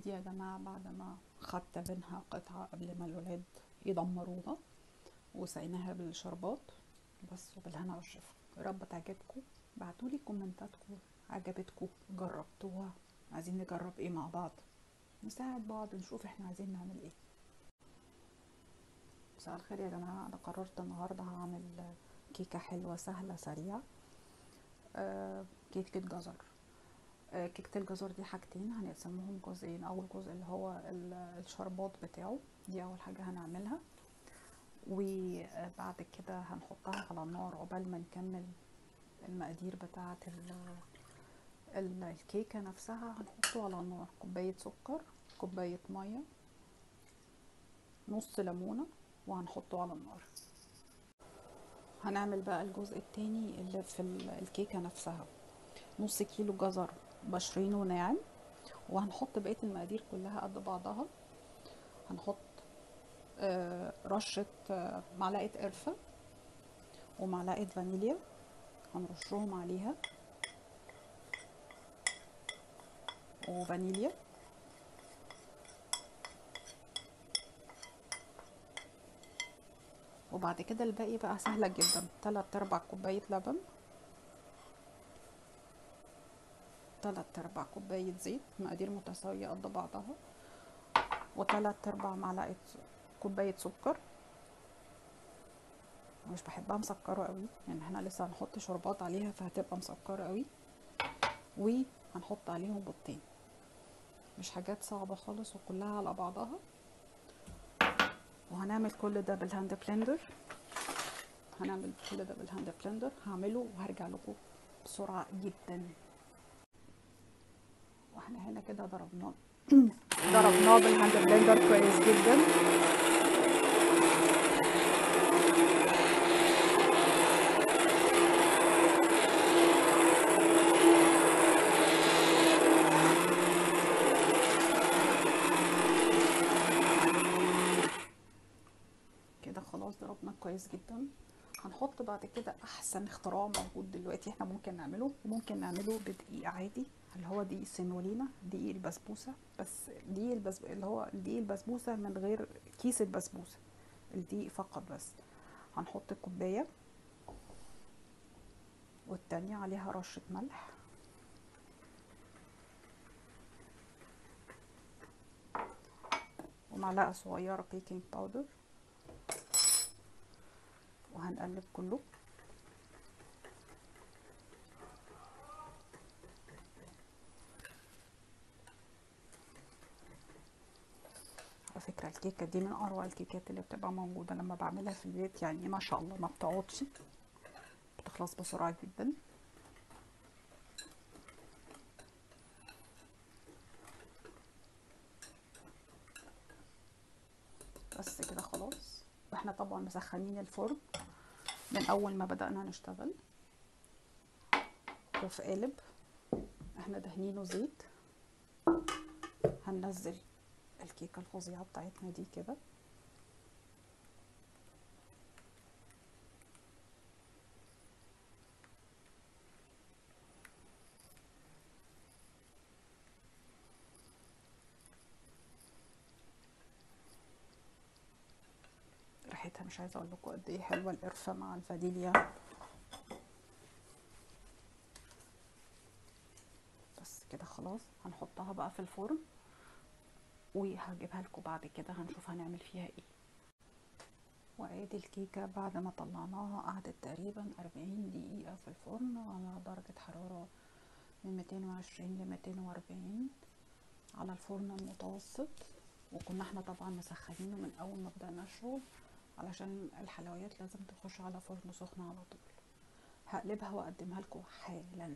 ودي يا جماعة بعد ما خدت منها قطعة قبل ما الولاد يدمروها وسقيناها بالشربات بس، وبالهنا والشفا. يا رب تعجبكم، بعتولي كومنتاتكم، عجبتكم، جربتوها، عايزين نجرب ايه مع بعض، نساعد بعض، نشوف احنا عايزين نعمل ايه. مساء الخير يا جماعة. انا قررت النهاردة هعمل كيكة حلوة سهلة سريعة، كيكة جزر. كيكة الجزر دي حاجتين هنقسمهم جزئين. اول جزء اللي هو الشربات بتاعه، دي اول حاجة هنعملها، وبعد كده هنحطها على النار عقبال ما نكمل المقادير بتاعة الكيكة نفسها. هنحطه على النار كوباية سكر، كوباية مية، نص ليمونة، وهنحطه على النار. هنعمل بقى الجزء التاني اللي في الكيكة نفسها. نص كيلو جزر بشرينه ناعم، وهنحط بقية المقادير كلها قد بعضها. هنحط رشة معلقة قرفة ومعلقة فانيليا، هنرشهم عليها، وفانيليا، وبعد كده الباقي بقى سهلة جدا. 3/4 كوباية لبن، 3/4 كوباية زيت، مقادير متساوية قد بعضها، و3/4 معلقة كوباية سكر. مش بحبها مسكرة قوي، يعني احنا لسه هنحط شربات عليها فهتبقى مسكرة قوي. وهنحط عليهم بيضتين، مش حاجات صعبة خالص وكلها على بعضها. وهنعمل كل ده بالهاند بلندر. هعمله وهرجع لكم بسرعة جدا. واحنا هنا كده ضربناه بالهاند بلندر كويس جدا. كده خلاص ضربناه كويس جدا. هنحط بعد كده احسن اختراع موجود دلوقتي احنا ممكن نعمله بدقيق عادي، اللي هو دقيق السيمولينا، دقيق البسبوسه. بس اللي هو دقيق البسبوسه من غير كيس البسبوسه، الدقيق فقط بس. هنحط كوبايه والتانية عليها رشه ملح، ومعلقه صغيره بيكنج باودر، وهنقلب كله. على فكرة الكيكة دي من أروع الكيكات اللي بتبقى موجودة لما بعملها في البيت، يعني ما شاء الله ما بتقعدش، بتخلص بسرعة جدا. بس كده خلاص. واحنا طبعا مسخنين الفرن من أول ما بدأنا نشتغل، وفي قالب احنا دهنينه زيت. هننزل الكيكة الفظيعة بتاعتنا دي كده، ريحتها مش عايزه اقول لكم قد ايه حلوه، القرفه مع الفانيليا. بس كده خلاص. هنحطها بقى في الفرن وهجيبها لكم بعد كده، هنشوف هنعمل فيها ايه. وادي الكيكه بعد ما طلعناها قعدت تقريبا 40 دقيقه في الفرن على درجه حراره من 220 ل 240 على الفرن المتوسط. وكنا احنا طبعا مسخنينه من اول ما بدأنا الشغل، علشان الحلويات لازم تخش على فرن سخن على طول. هقلبها واقدمها لكم حالا.